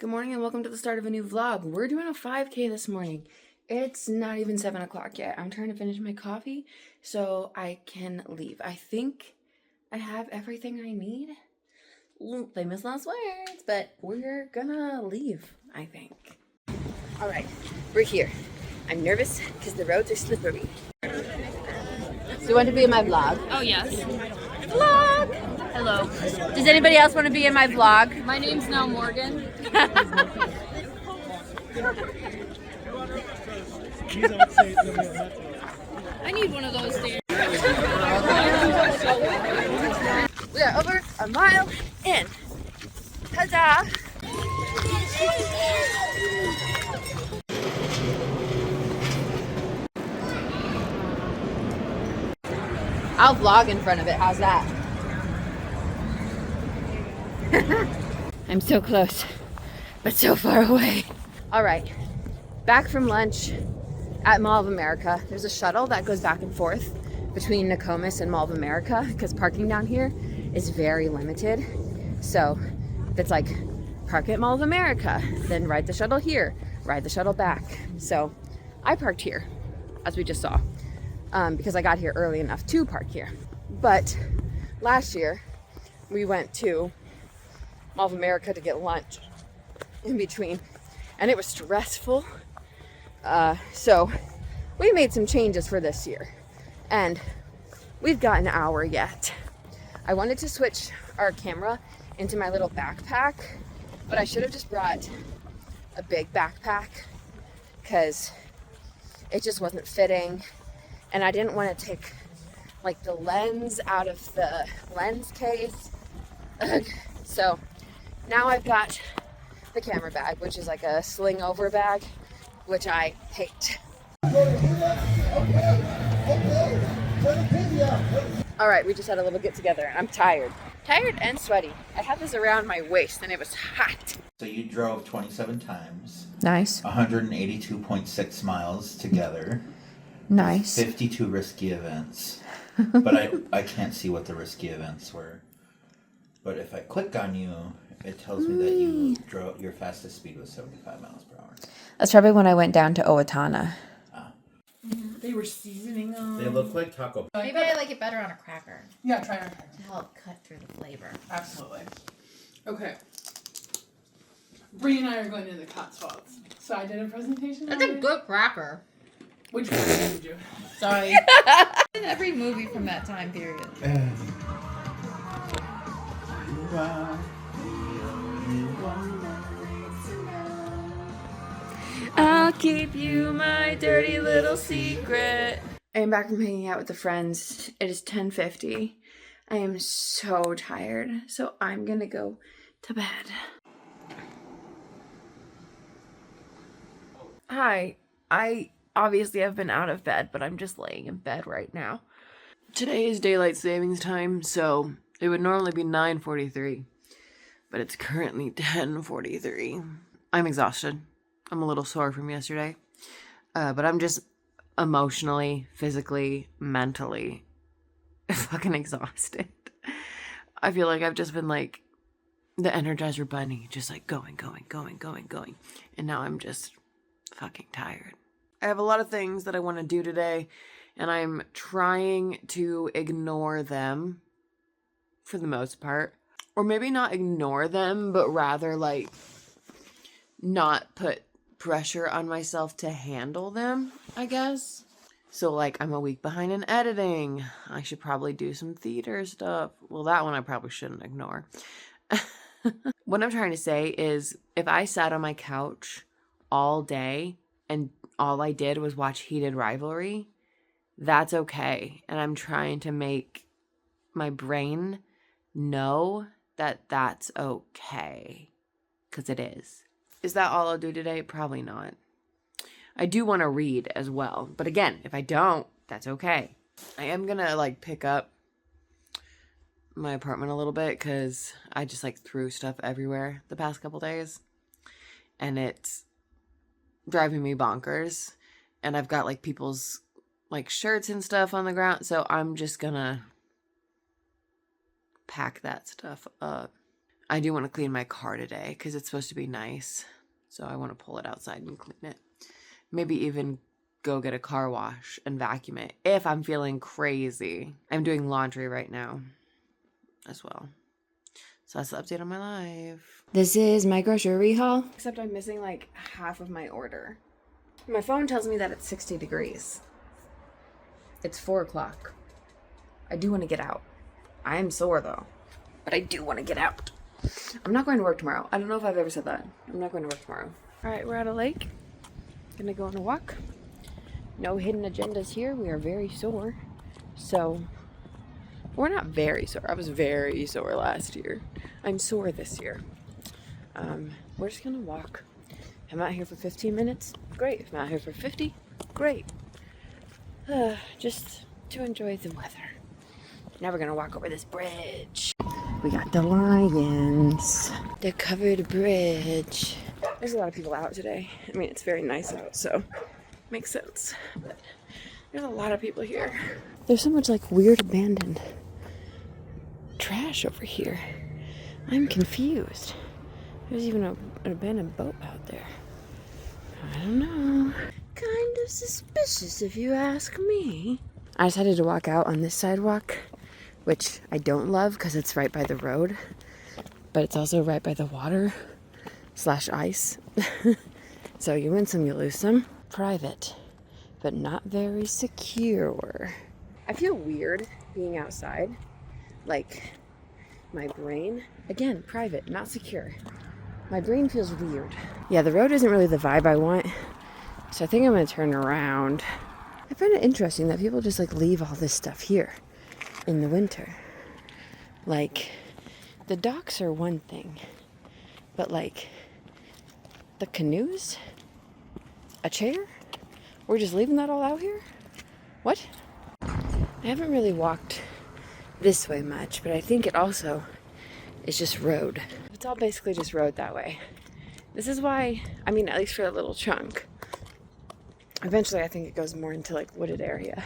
Good morning and welcome to the start of a new vlog. We're doing a 5K this morning. It's not even 7 o'clock yet. I'm trying to finish my coffee so I can leave. I think I have everything I need. Famous last words, but we're gonna leave, I think. All right, we're here. I'm nervous because the roads are slippery. Do you want to be in my vlog? Oh, yes. Vlog! Hello. Does anybody else want to be in my vlog? My name's now Morgan. I need one of those there. We are over a mile in. Huzzah! I'll vlog in front of it. How's that? I'm so close, but so far away. All right, back from lunch at Mall of America. There's a shuttle that goes back and forth between Nokomis and Mall of America because parking down here is very limited. So if it's like park at Mall of America, then ride the shuttle here, ride the shuttle back. So I parked here, as we just saw, because I got here early enough to park here. But last year we went to Mall of America to get lunch in between, and it was stressful. So we made some changes for this year, and we've got an hour yet. I wanted to switch our camera into my little backpack, but I should have just brought a big backpack because it just wasn't fitting, and I didn't want to take like the lens out of the lens case. So now I've got the camera bag, which is like a sling over bag, which I hate. All right, we just had a little get together and I'm tired. Tired and sweaty. I had this around my waist and it was hot. So you drove 27 times. Nice. 182.6 miles together. Nice. 52 risky events. But I can't see what the risky events were. But if I click on you, it tells me that you drove, your fastest speed was 75 miles per hour. That's probably when I went down to Owatonna. They were seasoning them. They look like taco. Maybe I like it better on a cracker Yeah, try it. to help cut through the flavor. Absolutely. Okay. Bree and I are going to the Cotswolds. So I did a presentation. That's a good cracker. Which one did you? Sorry. In every movie from that time period. I'll keep you my dirty little secret. I am back from hanging out with the friends. It is 10:50. I am so tired, so I'm gonna go to bed. Hi, I obviously have been out of bed, but I'm just laying in bed right now. Today is daylight savings time, so it would normally be 9:43, but it's currently 10:43. I'm exhausted. I'm a little sore from yesterday, but I'm just emotionally, physically, mentally fucking exhausted. I feel like I've just been like the Energizer Bunny, just like going. And now I'm just fucking tired. I have a lot of things that I want to do today, and I'm trying to ignore them for the most part. Or maybe not ignore them, but rather like not put pressure on myself to handle them, I guess. So like I'm a week behind in editing. I should probably do some theater stuff. Well, that one I probably shouldn't ignore. What I'm trying to say is if I sat on my couch all day and all I did was watch Heated Rivalry, that's okay. And I'm trying to make my brain know that that's okay. Because it is. Is that all I'll do today? Probably not. I do want to read as well. But again, if I don't, that's okay. I am going to like pick up my apartment a little bit because I just like threw stuff everywhere the past couple days. And it's driving me bonkers. And I've got like people's like shirts and stuff on the ground. So I'm just going to pack that stuff up. I do want to clean my car today because it's supposed to be nice. So I want to pull it outside and clean it. Maybe even go get a car wash and vacuum it if I'm feeling crazy. I'm doing laundry right now as well. So that's the update on my life. This is my grocery haul. Except I'm missing like half of my order. My phone tells me that it's 60 degrees. It's 4 o'clock. I do want to get out. I am sore though, but I do want to get out. I'm not going to work tomorrow. I don't know if I've ever said that. I'm not going to work tomorrow. All right, we're at a lake. Gonna go on a walk. No hidden agendas here. We are very sore. So, we're not very sore. I was very sore last year. I'm sore this year. We're just gonna walk. I'm out here for 15 minutes. Great. If I'm out here for 50, great. Just to enjoy the weather. Now we're gonna walk over this bridge. We got the lions. The covered bridge. There's a lot of people out today. I mean, it's very nice out, so makes sense. But there's a lot of people here. There's so much like weird abandoned trash over here. I'm confused. There's even an abandoned boat out there. I don't know. Kind of suspicious if you ask me. I decided to walk out on this sidewalk, which I don't love because it's right by the road, but it's also right by the water / ice. So you win some, you lose some. Private, but not very secure. I feel weird being outside. Like, my brain, again, private, not secure. My brain feels weird. Yeah, the road isn't really the vibe I want, so I think I'm gonna turn around. I find it interesting that people just like leave all this stuff here in the winter. Like, the docks are one thing, but like, the canoes? A chair? We're just leaving that all out here? What? I haven't really walked this way much, but I think it also is just road. It's all basically just road that way. This is why, I mean, at least for a little chunk. Eventually I think it goes more into like wooded area.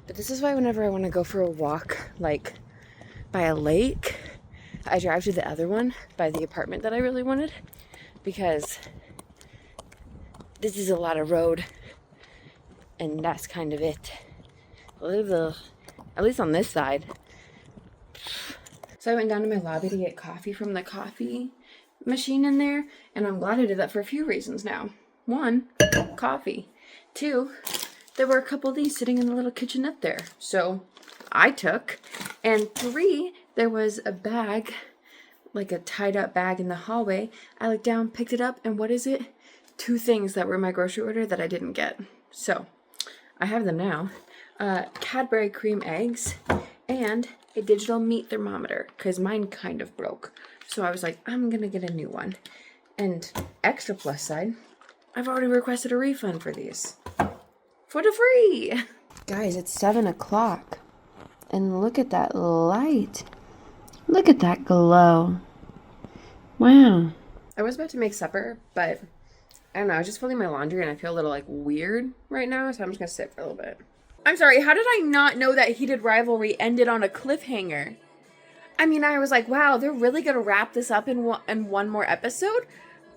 But this is why whenever I want to go for a walk, like by a lake, I drive to the other one by the apartment that I really wanted, because this is a lot of road and that's kind of it. At least on this side. So I went down to my lobby to get coffee from the coffee machine in there, and I'm glad I did that for a few reasons now. 1, coffee. 2, there were a couple of these sitting in the little kitchenette there, so I took. And 3, there was a bag, like a tied up bag in the hallway. I looked down, picked it up, and what is it? 2 things that were in my grocery order that I didn't get. So I have them now. Cadbury cream eggs and a digital meat thermometer, because mine kind of broke. So I was like, I'm gonna get a new one. And extra plus side, I've already requested a refund for these. For the free! Guys, it's 7 o'clock. And look at that light. Look at that glow. Wow. I was about to make supper, but I don't know, I was just folding my laundry and I feel a little like weird right now, so I'm just gonna sit for a little bit. I'm sorry, how did I not know that Heated Rivalry ended on a cliffhanger? I mean, I was like, wow, they're really gonna wrap this up in one more episode?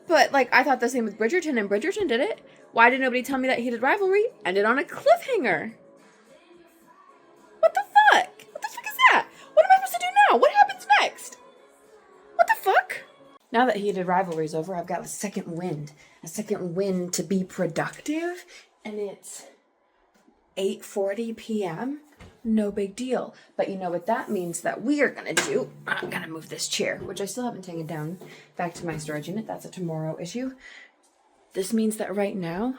But, like, I thought the same with Bridgerton, and Bridgerton did it. Why did nobody tell me that Heated Rivalry ended on a cliffhanger? What the fuck? What the fuck is that? What am I supposed to do now? What happens next? What the fuck? Now that Heated Rivalry's over, I've got a second wind. A second wind to be productive, and it's 8:40 p.m. No big deal. But you know what that means that we are gonna do? I'm gonna move this chair, which I still haven't taken down back to my storage unit. That's a tomorrow issue. This means that right now,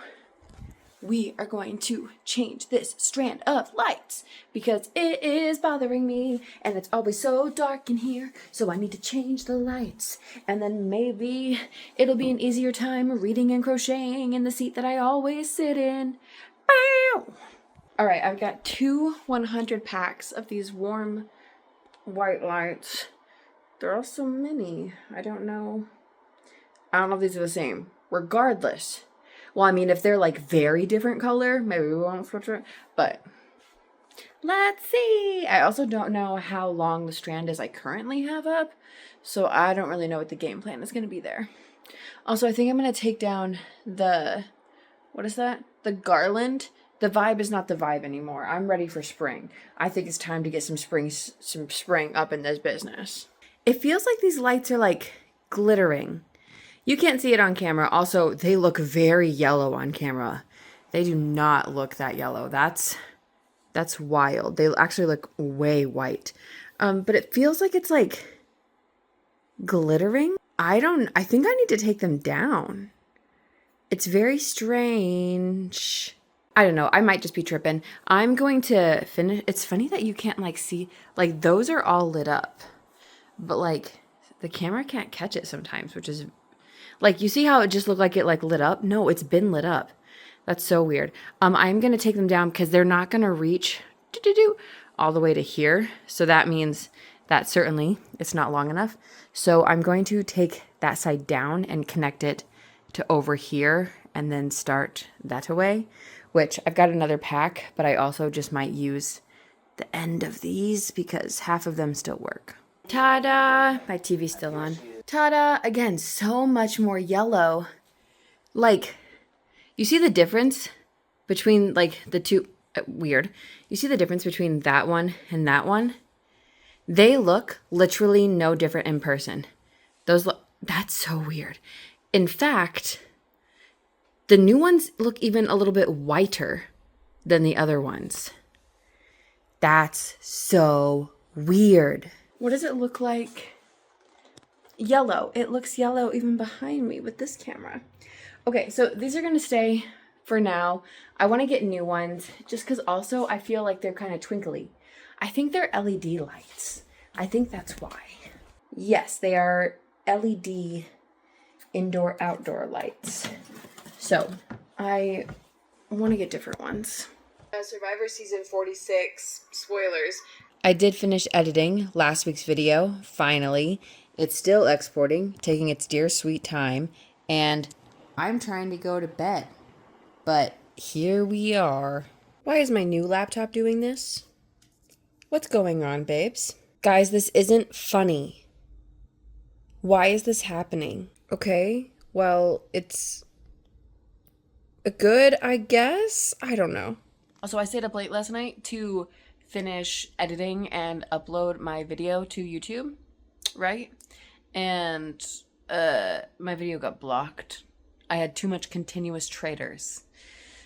we are going to change this strand of lights because it is bothering me and it's always so dark in here. So I need to change the lights, and then maybe it'll be an easier time reading and crocheting in the seat that I always sit in. Bow! All right, I've got 2 100 packs of these warm white lights. There are so many. I don't know if these are the same. Regardless. Well, I mean, if they're like very different color, maybe we won't switch it. But Let's see. I also don't know how long the strand is I currently have up, so I don't really know what the game plan is going to be there. Also, I think I'm going to take down the, what is that? The garland. The vibe is not the vibe anymore. I'm ready for spring. I think it's time to get some spring up in this business. It feels like these lights are like glittering. You can't see it on camera. Also, they look very yellow on camera. They do not look that yellow. That's wild. They actually look way white. But it feels like it's like glittering. I think I need to take them down. It's very strange. I don't know. I might just be tripping. I'm going to finish. It's funny that you can't like see, like those are all lit up, but like the camera can't catch it sometimes, which is like, you see how it just looked like it like lit up? No, it's been lit up. That's so weird. I'm going to take them down because they're not going to reach all the way to here. So that means that certainly it's not long enough. So I'm going to take that side down and connect it to over here and then start that away, which I've got another pack, but I also just might use the end of these because half of them still work. Ta-da! My TV's still on. Ta-da! Again, so much more yellow. Like, you see the difference between like the two, weird. You see the difference between that one and that one? They look literally no different in person. That's so weird. In fact, the new ones look even a little bit whiter than the other ones. That's so weird. What does it look like? Yellow. It looks yellow even behind me with this camera. Okay, so these are going to stay for now. I want to get new ones just because also I feel like they're kind of twinkly. I think they're LED lights. I think that's why. Yes, they are LED indoor-outdoor lights. So I want to get different ones. Survivor Season 46, spoilers. I did finish editing last week's video, finally. It's still exporting, taking its dear sweet time, and I'm trying to go to bed. But here we are. Why is my new laptop doing this? What's going on, babes? Guys, this isn't funny. Why is this happening? Okay, well, it's good, I guess? I don't know. Also, I stayed up late last night to finish editing and upload my video to YouTube, right? And my video got blocked. I had too much continuous traders.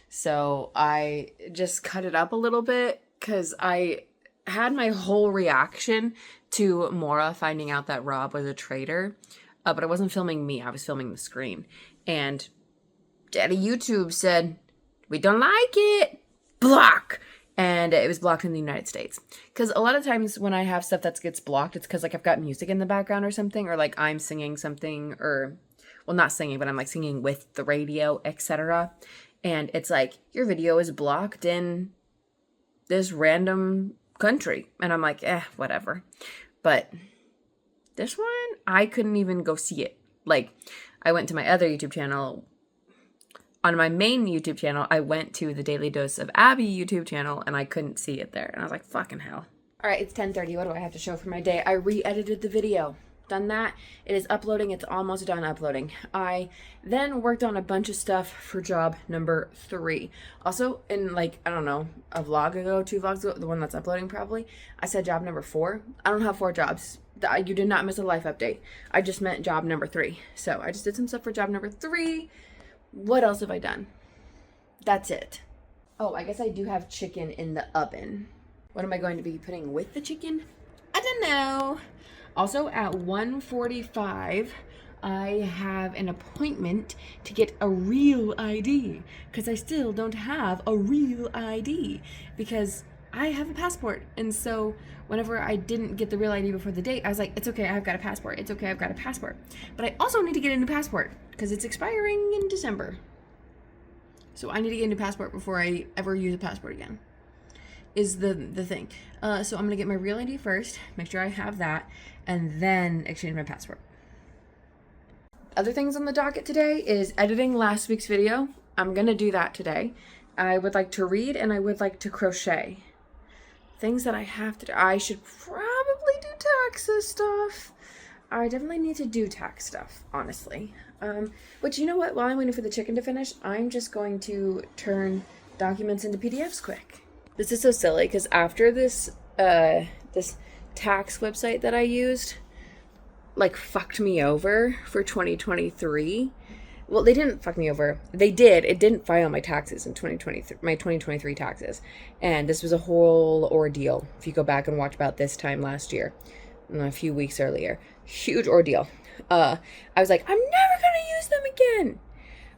So I just cut it up a little bit because I had my whole reaction to Mora finding out that Rob was a traitor. But I wasn't filming me. I was filming the screen. And Daddy YouTube said, we don't like it. Block. And it was blocked in the United States. Because a lot of times when I have stuff that gets blocked, it's because like I've got music in the background or something. Or like I'm singing something or, well, not singing, but I'm like singing with the radio, etc. And it's like, your video is blocked in this random country. And I'm like, whatever. But this one, I couldn't even go see it. Like, I went to my other YouTube channel. On my main YouTube channel, I went to the Daily Dose of Abbie YouTube channel, and I couldn't see it there. And I was like, fucking hell. All right, it's 10:30. What do I have to show for my day? I re-edited the video. Done that. It is uploading. It's almost done uploading. I then worked on a bunch of stuff for job number 3. Also, in like, I don't know, a vlog ago, 2 vlogs ago, the one that's uploading probably, I said job number 4. I don't have 4 jobs. You did not miss a life update. I just meant job number 3. So I just did some stuff for job number 3. What else have I done? That's it. Oh, I guess I do have chicken in the oven. What am I going to be putting with the chicken? I don't know. Also at 1:45, I have an appointment to get a real ID because I still don't have a real ID because I have a passport. And so whenever I didn't get the real ID before the date, I was like, it's okay, I've got a passport. It's okay, I've got a passport. But I also need to get a new passport because it's expiring in December. So I need to get a new passport before I ever use a passport again, is the thing. So I'm going to get my real ID first, make sure I have that, and then exchange my passport. Other things on the docket today is editing last week's video. I'm going to do that today. I would like to read and I would like to crochet. things that I have to do. I should probably do taxes stuff. I definitely need to do tax stuff, honestly. But you know what? While I'm waiting for the chicken to finish, I'm just going to turn documents into PDFs quick. This is so silly because after this tax website that I used, like, fucked me over for 2023. Well, they didn't fuck me over. They did. It didn't file my taxes in 2023, my 2023 taxes. And this was a whole ordeal. If you go back and watch about this time last year, a few weeks earlier, huge ordeal. I was like, I'm never going to use them again.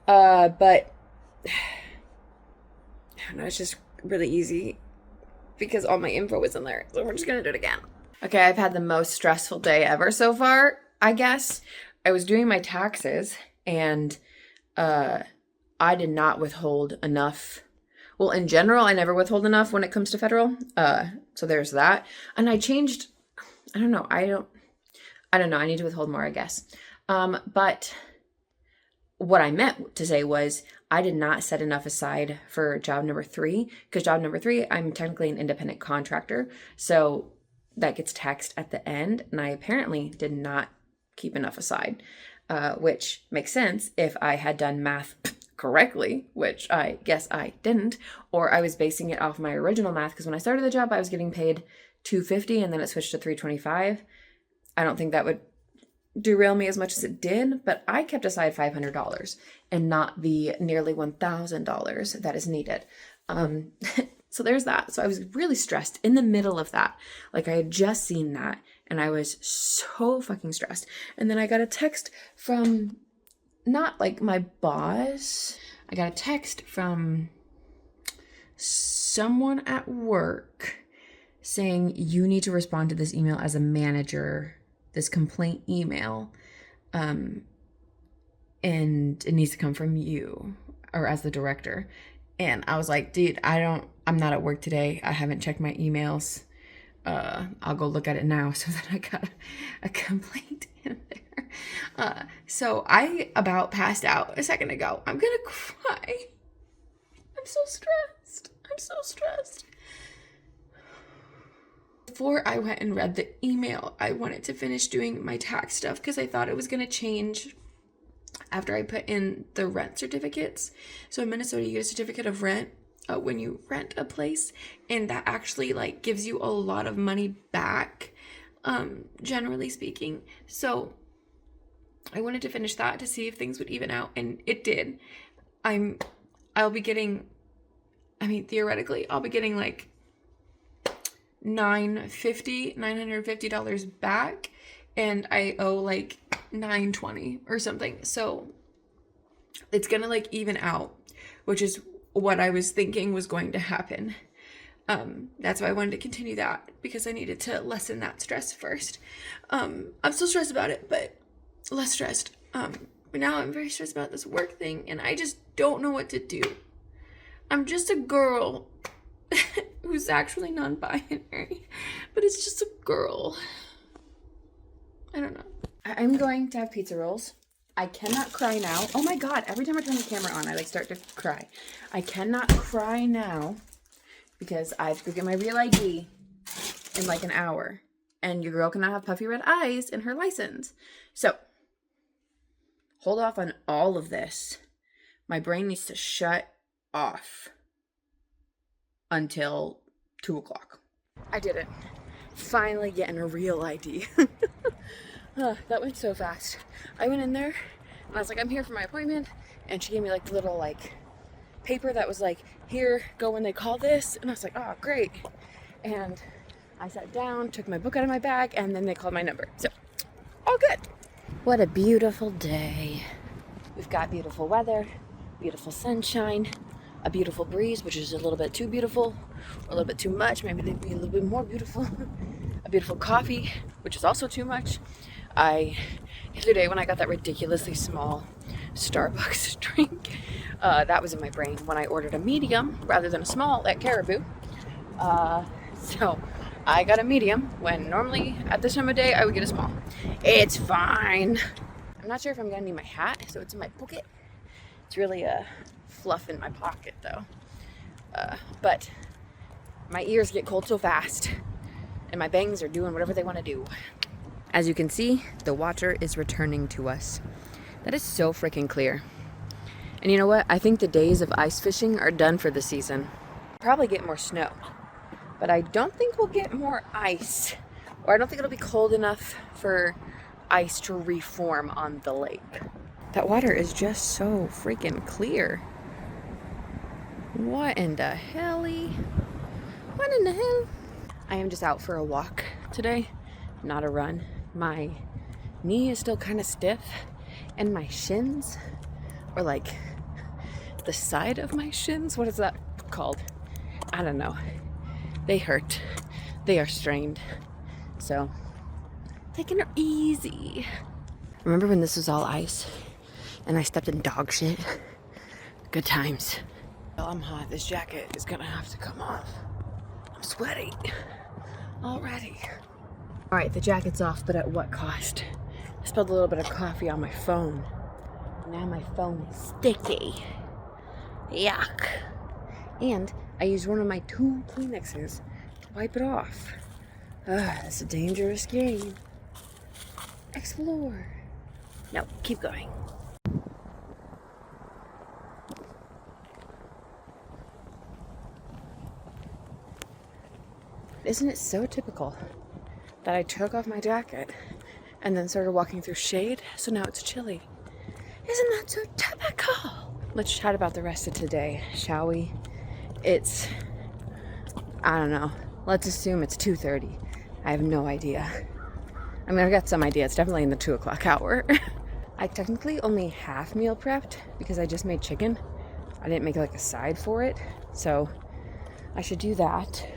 But I don't know, it's just really easy because all my info was in there. So we're just going to do it again. Okay, I've had the most stressful day ever so far, I guess. I was doing my taxes and I did not withhold enough. Well, in general, I never withhold enough when it comes to federal. So there's that. And I changed, I don't know. I don't know. I need to withhold more, I guess. But what I meant to say was I did not set enough aside for job number 3, because job number 3, I'm technically an independent contractor. So that gets taxed at the end. And I apparently did not keep enough aside, which makes sense if I had done math correctly, which I guess I didn't, or I was basing it off my original math, because when I started the job, I was getting paid $250 and then it switched to $325. I don't think that would derail me as much as it did, but I kept aside $500 and not the nearly $1,000 that is needed. So there's that. So I was really stressed in the middle of that. Like, I had just seen that and I was so fucking stressed. And then I got a text from, not like my boss, I got a text from someone at work saying, you need to respond to this email as a manager, this complaint email, and it needs to come from you, or as the director. And I was like, dude, I'm not at work today. I haven't checked my emails. I'll go look at it now. So then I got a complaint in there. So I about passed out a second ago. I'm gonna cry. I'm so stressed. Before I went and read the email, I wanted to finish doing my tax stuff because I thought it was going to change after I put in the rent certificates. So in Minnesota, you get a certificate of rent when you rent a place, and that actually like gives you a lot of money back, generally speaking. So I wanted to finish that to see if things would even out, and it did. I'll be getting, theoretically, I'll be getting like $950 back, and I owe like $920 or something. So it's gonna like even out, which is what I was thinking was going to happen. That's why I wanted to continue that, because I needed to lessen that stress first. I'm still stressed about it, but less stressed. But now I'm very stressed about this work thing, and I just don't know what to do. I'm just a girl who's actually non-binary, but it's just a girl. I don't know. I'm going to have pizza rolls. I cannot cry now. Oh my god, every time I turn the camera on, I like start to cry. I cannot cry now because I have to go get my real ID in like an hour, and your girl cannot have puffy red eyes in her license. So hold off on all of this. My brain needs to shut off until 2 o'clock. I did it. Finally getting a real ID. That went so fast. I went in there and I was like, I'm here for my appointment. And she gave me like the little like paper that was like, here, go when they call this. And I was like, oh, great. And I sat down, took my book out of my bag, and then they called my number. So, all good. What a beautiful day. We've got beautiful weather, beautiful sunshine, a beautiful breeze, which is a little bit too beautiful, or a little bit too much. Maybe they'd be a little bit more beautiful. A beautiful coffee, which is also too much. The other day when I got that ridiculously small Starbucks drink, that was in my brain when I ordered a medium rather than a small at Caribou. So I got a medium when normally at this time of day I would get a small. It's fine. I'm not sure if I'm gonna need my hat, so it's in my pocket. It's really fluff in my pocket though. But My ears get cold so fast, and my bangs are doing whatever they want to do. As you can see, the water is returning to us. That is so freaking clear. And you know what? I think the days of ice fishing are done for the season. Probably get more snow, but I don't think we'll get more ice, or I don't think it'll be cold enough for ice to reform on the lake. That water is just so freaking clear. What in the helly? What in the hell? I am just out for a walk today, not a run. My knee is still kind of stiff, and my shins, or like the side of my shins, what is that called? I don't know. They hurt. They are strained. So, taking it easy. Remember when this was all ice and I stepped in dog shit? Good times. Well, I'm hot. This jacket is gonna have to come off. I'm sweaty already. All right, the jacket's off, but at what cost? I spilled a little bit of coffee on my phone. Now my phone is sticky. Yuck. And I used one of my 2 Kleenexes to wipe it off. That's a dangerous game. Explore. No, keep going. Isn't it so typical that I took off my jacket and then started walking through shade, so now it's chilly? Isn't that so typical? Let's chat about the rest of today, shall we? It's, I don't know. Let's assume it's 2:30. I have no idea. I mean, I've got some idea. It's definitely in the 2 o'clock hour. I technically only half meal prepped because I just made chicken. I didn't make like a side for it, so I should do that.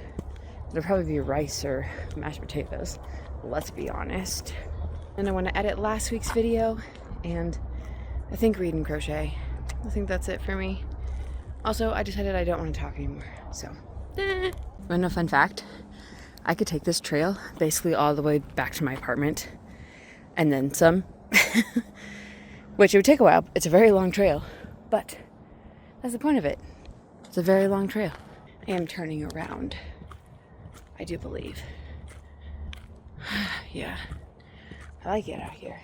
It'll probably be rice or mashed potatoes, let's be honest. And I want to edit last week's video, and I think read and crochet. I think that's it for me. Also, I decided I don't want to talk anymore, so. Want to know a fun fact? I could take this trail basically all the way back to my apartment, and then some. Which it would take a while. It's a very long trail, but that's the point of it. It's a very long trail. I am turning around, I do believe. Yeah, I like it out here.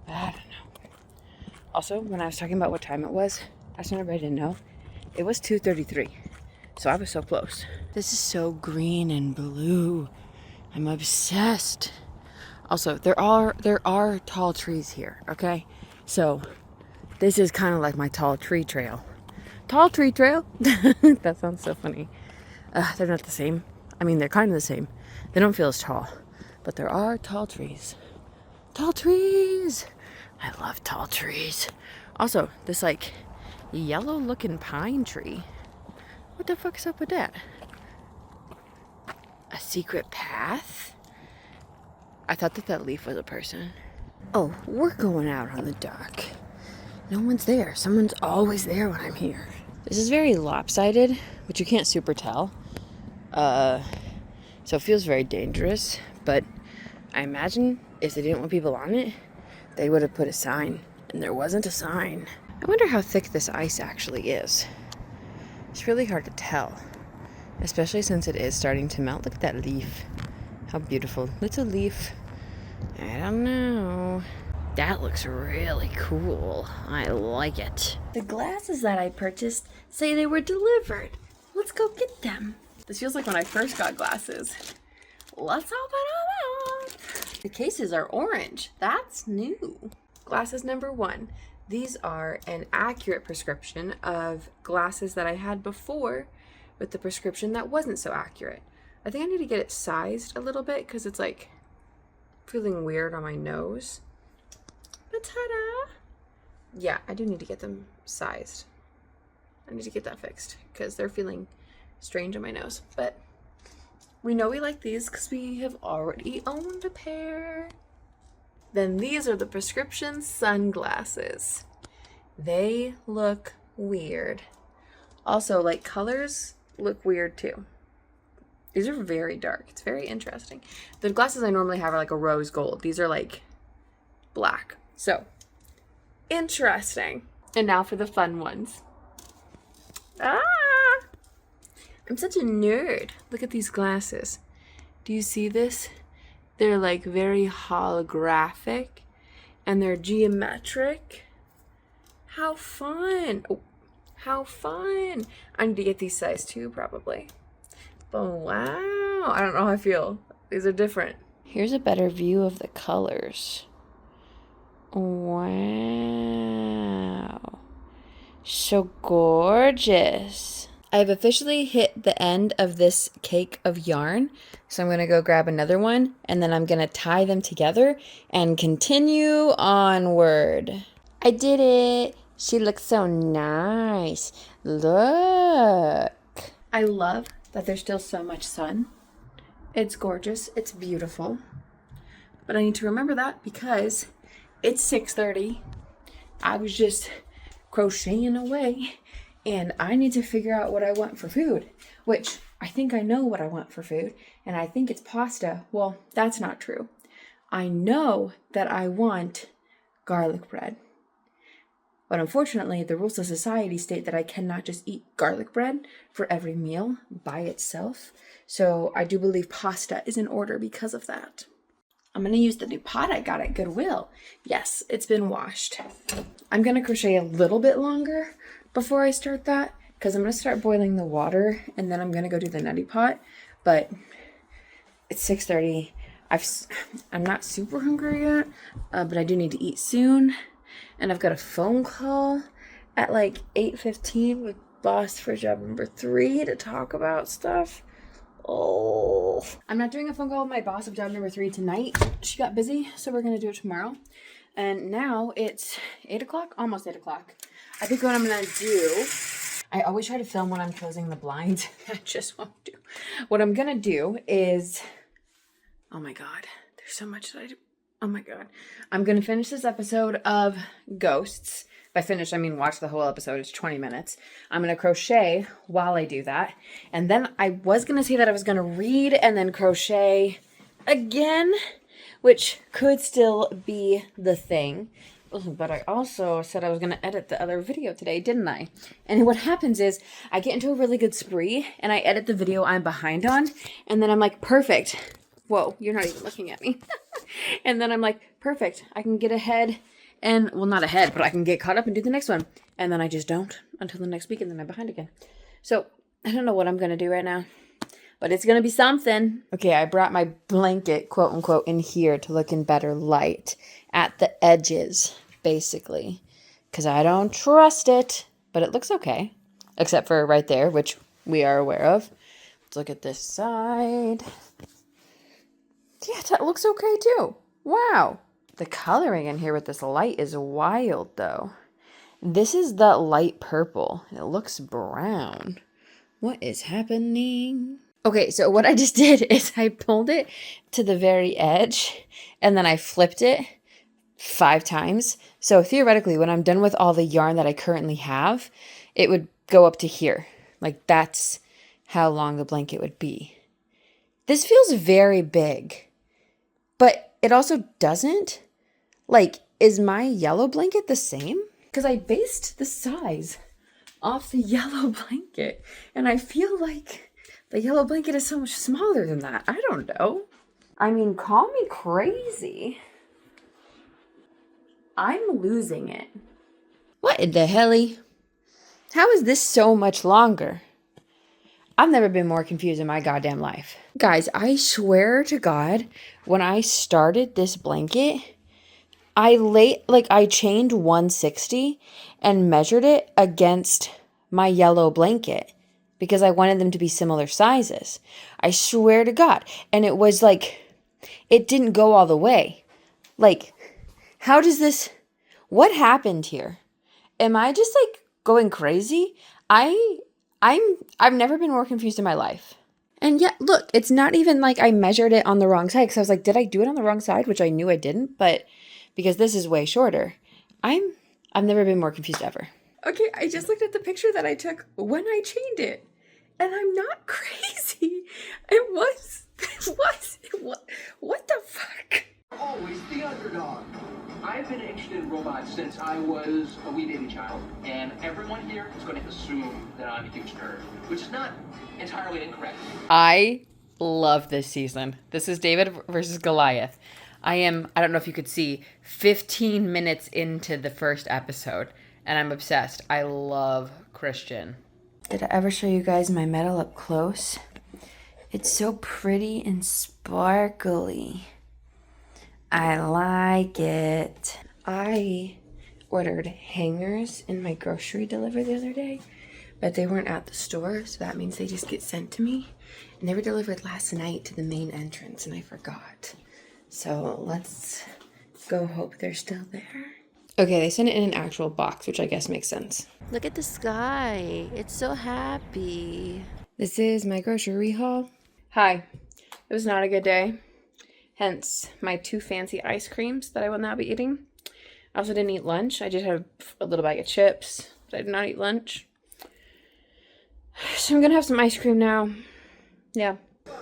But I don't know. Also, when I was talking about what time it was, I just want everybody to know, it was 2:33. So I was so close. This is so green and blue. I'm obsessed. Also, there are tall trees here, okay? So this is kind of like my tall tree trail. Tall tree trail? That sounds so funny. They're not the same. I mean, they're kind of the same. They don't feel as tall, but there are tall trees. Tall trees! I love tall trees. Also, this like yellow looking pine tree. What the fuck's up with that? A secret path? I thought that leaf was a person. Oh, we're going out on the dock. No one's there. Someone's always there when I'm here. This is very lopsided, which you can't super tell. So it feels very dangerous, but I imagine if they didn't want people on it, they would have put a sign, and there wasn't a sign. I wonder how thick this ice actually is. It's really hard to tell, especially since it is starting to melt. Look at that leaf. How beautiful. It's a leaf. I don't know. That looks really cool. I like it. The glasses that I purchased say they were delivered. Let's go get them. This feels like when I first got glasses. Let's open them up. The cases are orange. That's new. Glasses number 1. These are an accurate prescription of glasses that I had before with the prescription that wasn't so accurate. I think I need to get it sized a little bit because it's like feeling weird on my nose. But ta-da! Yeah, I do need to get them sized. I need to get that fixed because they're feeling strange on my nose. But we know we like these because we have already owned a pair. Then these are the prescription sunglasses. They look weird. Also, like, colors look weird too. These are very dark. It's very interesting. The glasses I normally have are like a rose gold. These are like black. So, interesting. And now for the fun ones. Ah! I'm such a nerd. Look at these glasses. Do you see this? They're like very holographic and they're geometric. How fun. Oh, how fun. I need to get these size too, probably. But wow, I don't know how I feel. These are different. Here's a better view of the colors. Wow. So gorgeous. I've officially hit the end of this cake of yarn. So I'm going to go grab another one and then I'm going to tie them together and continue onward. I did it. She looks so nice. Look. I love that there's still so much sun. It's gorgeous. It's beautiful. But I need to remember that because it's 6:30. I was just crocheting away and I need to figure out what I want for food, which I think I know what I want for food, and I think it's pasta. Well, that's not true. I know that I want garlic bread. But unfortunately, the rules of society state that I cannot just eat garlic bread for every meal by itself. So I do believe pasta is in order because of that. I'm going to use the new pot I got at Goodwill. Yes, it's been washed. I'm going to crochet a little bit longer before I start that because I'm going to start boiling the water and then I'm going to go do the neti pot. But it's 6:30. I'm not super hungry yet, but I do need to eat soon. And I've got a phone call at like 8:15 with boss for job number 3 to talk about stuff. Oh, I'm not doing a phone call with my boss of job number 3 tonight. She got busy, so we're going to do it tomorrow. And now it's 8 o'clock, almost 8 o'clock. I think what I'm going to do, I always try to film when I'm closing the blinds. I just won't do. What I'm going to do is, oh my God, there's so much that I do. Oh my God. I'm going to finish this episode of Ghosts. By finish, I mean watch the whole episode. It's 20 minutes. I'm going to crochet while I do that. And then I was going to say that I was going to read and then crochet again, which could still be the thing. But I also said I was going to edit the other video today, didn't I? And what happens is I get into a really good spree and I edit the video I'm behind on. And then I'm like, perfect. Whoa, you're not even looking at me. And then I'm like, perfect. I can get ahead and, well, not ahead, but I can get caught up and do the next one. And then I just don't until the next week and then I'm behind again. So I don't know what I'm going to do right now, but it's going to be something. Okay, I brought my blanket, quote unquote, in here to look in better light at the edges, basically, because I don't trust it, but it looks okay, except for right there, which we are aware of. Let's look at this side. Yeah, that looks okay too. Wow. The coloring in here with this light is wild though. This is the light purple. It looks brown. What is happening? Okay, so what I just did is I pulled it to the very edge and then I flipped it 5 times. So theoretically, when I'm done with all the yarn that I currently have, it would go up to here. Like that's how long the blanket would be. This feels very big. But it also doesn't. Like, is my yellow blanket the same? Because I based the size off the yellow blanket. And I feel like the yellow blanket is so much smaller than that. I don't know. I mean, call me crazy. I'm losing it. What in the helly? How is this so much longer? I've never been more confused in my goddamn life. Guys, I swear to God, when I started this blanket, I chained 160 and measured it against my yellow blanket because I wanted them to be similar sizes. I swear to God. And it was like, it didn't go all the way. Like, how does this, what happened here? Am I just like going crazy? I've never been more confused in my life. And yet, look, it's not even like I measured it on the wrong side because I was like, did I do it on the wrong side? Which I knew I didn't, but because this is way shorter. I've never been more confused ever. Okay, I just looked at the picture that I took when I chained it. And I'm not crazy. What the fuck? Always the underdog. I've been interested in robots since I was a wee baby child, and everyone here is going to assume that I'm a huge nerd, which is not entirely incorrect. I love this season. This is David versus Goliath. I don't know if you could see, 15 minutes into the first episode, and I'm obsessed. I love Christian. Did I ever show you guys my medal up close? It's so pretty and sparkly. I like it. I ordered hangers in my grocery delivery the other day, but they weren't at the store, so that means they just get sent to me. And they were delivered last night to the main entrance, and I forgot. So let's go hope they're still there. Okay, they sent it in an actual box, which I guess makes sense. Look at the sky. It's so happy. This is my grocery haul. Hi. It was not a good day. Hence my 2 fancy ice creams that I will now be eating. I also didn't eat lunch. I just had a little bag of chips, but I did not eat lunch. So I'm gonna have some ice cream now. Yeah.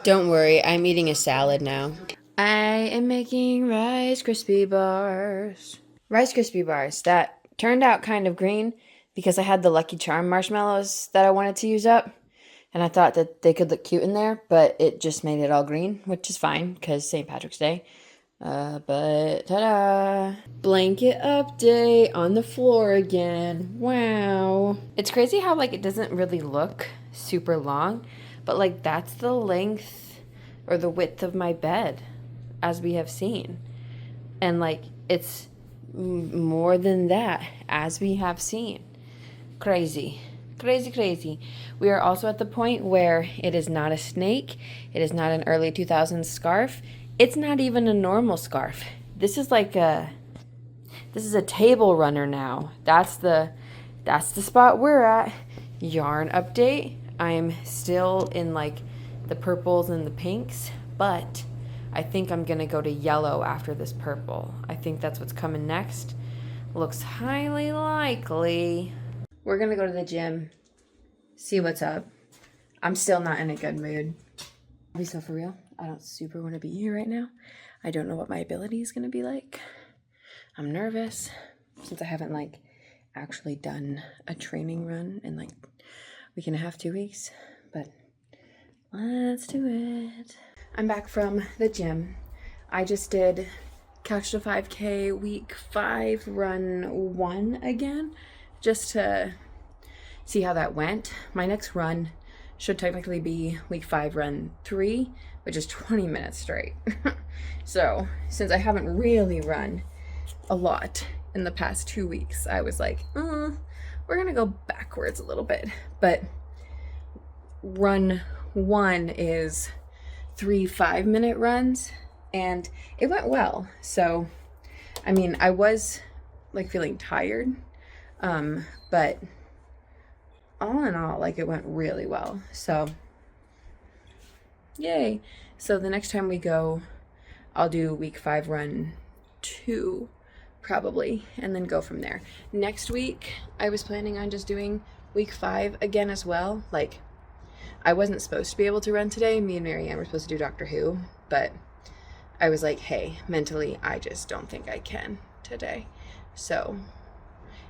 Don't worry, I'm eating a salad now. I am making Rice Krispie bars. Rice Krispie bars that turned out kind of green because I had the Lucky Charm marshmallows that I wanted to use up. And I thought that they could look cute in there, but it just made it all green, which is fine because St. Patrick's Day. But ta-da! Blanket update on the floor again. Wow. It's crazy how like it doesn't really look super long, but like that's the length or the width of my bed as we have seen. And like it's more than that as we have seen. Crazy. Crazy, crazy. We are also at the point where it is not a snake. It is not an early 2000s scarf. It's not even a normal scarf. This is like this is a table runner now. That's the spot we're at. Yarn update. I'm still in like the purples and the pinks, but I think I'm gonna go to yellow after this purple. I think that's what's coming next. Looks highly likely. We're gonna go to the gym, see what's up. I'm still not in a good mood. I'll be so for real. I don't super want to be here right now. I don't know what my ability is gonna be like. I'm nervous since I haven't like actually done a training run in like a week and a half, 2 weeks, but let's do it. I'm back from the gym. I just did Couch to 5K week 5 run 1 again, just to see how that went. My next run should technically be week 5 run 3, which is 20 minutes straight. So since I haven't really run a lot in the past 2 weeks, I was like, we're gonna go backwards a little bit. But run 1 is 3 5-minute runs, and it went well. So I mean, I was like feeling tired, but all in all, like it went really well. So yay. So the next time we go, I'll do week 5 run 2 probably, and then go from there. Next week I was planning on just doing week 5 again as well. Like I wasn't supposed to be able to run today. Me and Marianne were supposed to do Doctor Who, but I was like, hey, mentally I just don't think I can today. So,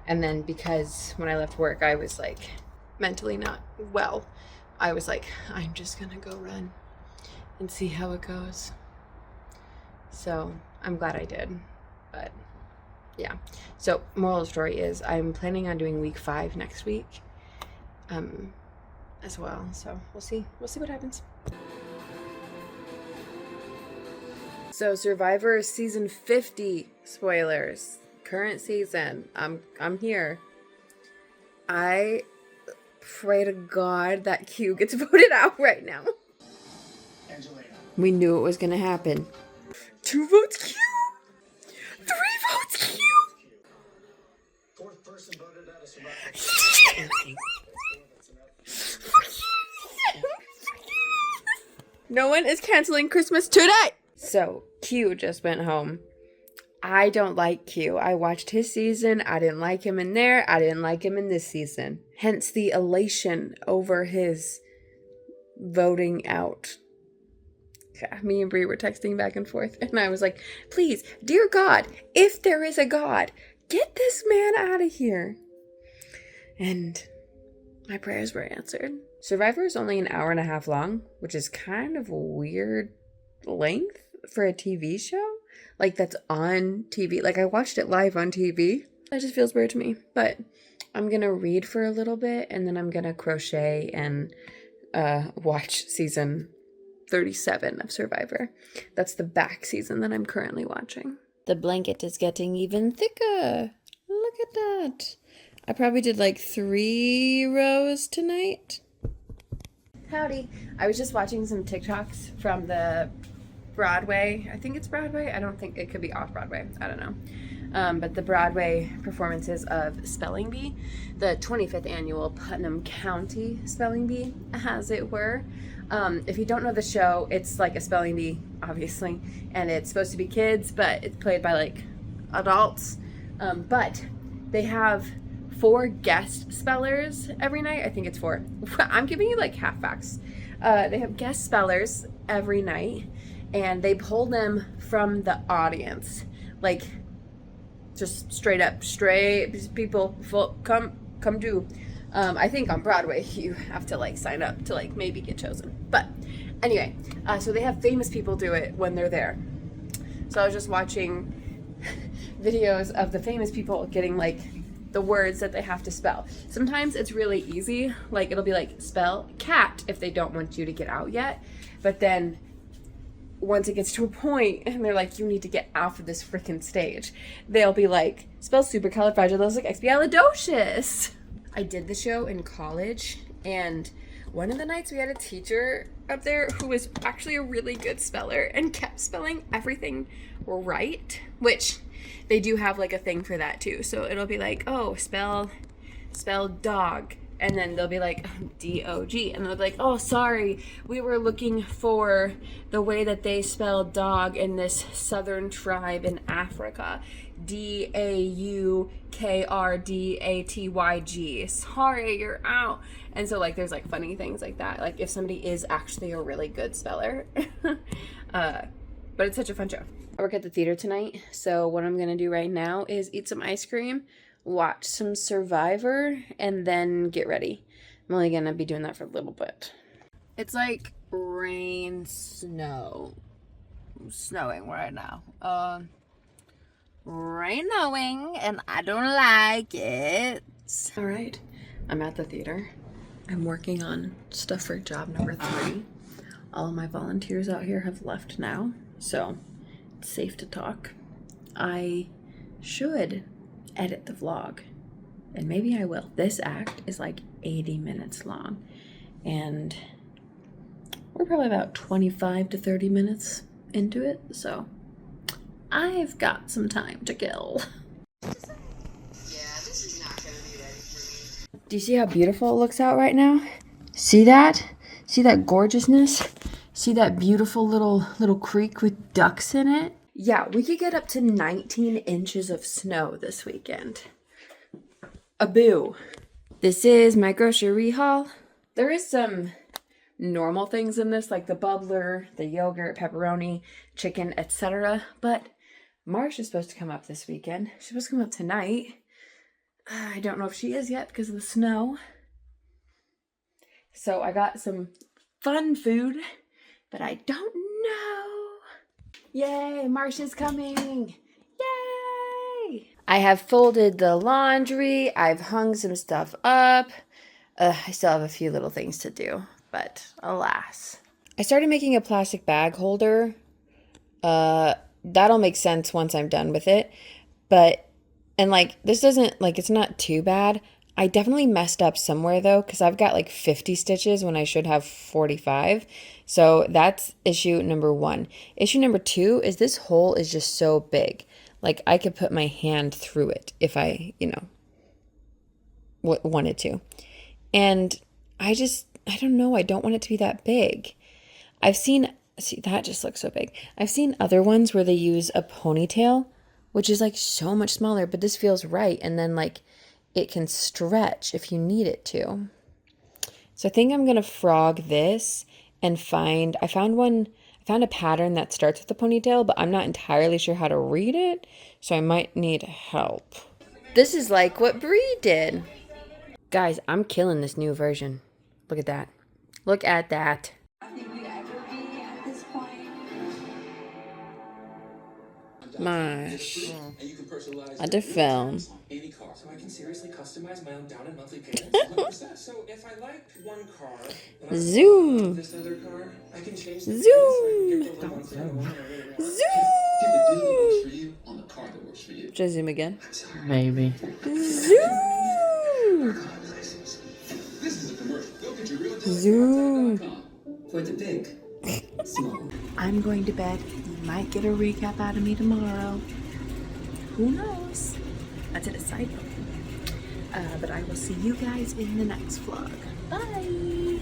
and then because when I left work I was like mentally not well, I was like, I'm just gonna go run and see how it goes. So I'm glad I did. But yeah, so moral of the story is I'm planning on doing week 5 next week as well. So we'll see what happens. So Survivor season 50 spoilers, current season. I'm here. I pray to God that Q gets voted out right now. Angelina. We knew it was gonna happen. 2 votes Q, 3 votes Q. Fourth person voted out of Survivor. No one is canceling Christmas today. So Q just went home. I don't like Q. I watched his season. I didn't like him in there. I didn't like him in this season. Hence the elation over his voting out. Yeah, me and Brie were texting back and forth, and I was like, please, dear God, if there is a God, get this man out of here. And my prayers were answered. Survivor is only an hour and a half long, which is kind of a weird length for a TV show. Like, that's on TV. Like, I watched it live on TV. That just feels weird to me. But I'm going to read for a little bit, and then I'm going to crochet and watch season 37 of Survivor. That's the back season that I'm currently watching. The blanket is getting even thicker. Look at that. I probably did like 3 rows tonight. Howdy. I was just watching some TikToks from the Broadway. I think it's Broadway. I don't think it could be off Broadway. I don't know. But the Broadway performances of Spelling Bee, the 25th annual Putnam County Spelling Bee, as it were. If you don't know the show, it's like a spelling bee, obviously, and it's supposed to be kids, but it's played by like adults. But they have 4 guest spellers every night. I think it's 4. I'm giving you like half facts. They have guest spellers every night, and they pull them from the audience, like just straight people come do. I think on Broadway you have to like sign up to like maybe get chosen. But anyway, so they have famous people do it when they're there. So I was just watching videos of the famous people getting like the words that they have to spell. Sometimes it's really easy. Like it'll be like spell cat if they don't want you to get out yet. But then once it gets to a point and they're like, you need to get off of this freaking stage, they'll be like, spell supercalifragilisticexpialidocious. I did the show in college, and one of the nights we had a teacher up there who was actually a really good speller and kept spelling everything right, which they do have like a thing for that too. So it'll be like, oh, spell dog. And then they'll be like, D-O-G. And they'll be like, oh, sorry, we were looking for the way that they spell dog in this southern tribe in Africa. D-A-U-K-R-D-A-T-Y-G. Sorry, you're out. And so, like, there's, like, funny things like that. Like, if somebody is actually a really good speller. But it's such a fun show. I work at the theater tonight. So what I'm going to do right now is eat some ice cream, watch some Survivor, and then get ready. I'm only gonna be doing that for a little bit. It's like snowing right now. Snowing, and I don't like it. All right, I'm at the theater. I'm working on stuff for job number 3. All of my volunteers out here have left now, so it's safe to talk. I should edit the vlog, and maybe I will. This act is like 80 minutes long, and we're probably about 25 to 30 minutes into it, so I've got some time to kill. Yeah, this is not gonna be ready for me. Do you see how beautiful it looks out right now? See that? See that gorgeousness? See that beautiful little creek with ducks in it? Yeah, we could get up to 19 inches of snow this weekend. A boo. This is my grocery haul. There is some normal things in this, like the bubbler, the yogurt, pepperoni, chicken, etc. But Marsh is supposed to come up this weekend. She's supposed to come up tonight. I don't know if she is yet because of the snow. So I got some fun food, but I don't know. Yay, Marsh is coming. Yay! I have folded the laundry. I've hung some stuff up. I still have a few little things to do, but alas. I started making a plastic bag holder. That'll make sense once I'm done with it. And like, this doesn't, like, it's not too bad. I definitely messed up somewhere though, because I've got like 50 stitches when I should have 45. So that's issue number 1. Issue number 2 is this hole is just so big. Like I could put my hand through it if I, wanted to. And I don't know. I don't want it to be that big. See, that just looks so big. I've seen other ones where they use a ponytail, which is like so much smaller, but this feels right. And then like, it can stretch if you need it to. So I think I'm going to frog this and I found found a pattern that starts with a ponytail, but I'm not entirely sure how to read it, so I might need help. This is like what Brie did. Guys, I'm killing this new version. Look at that. Look at that. Marsh. I had to film. So I can seriously customize my own down and monthly payments. So if I like one car, Zoom. this other car, I can change the Zoom. Zoom. Should I zoom again? Maybe. Zoom. Zoom. For the big, small. I'm going to bed. You might get a recap out of me tomorrow. Who knows? That's a side note. But I will see you guys in the next vlog. Bye.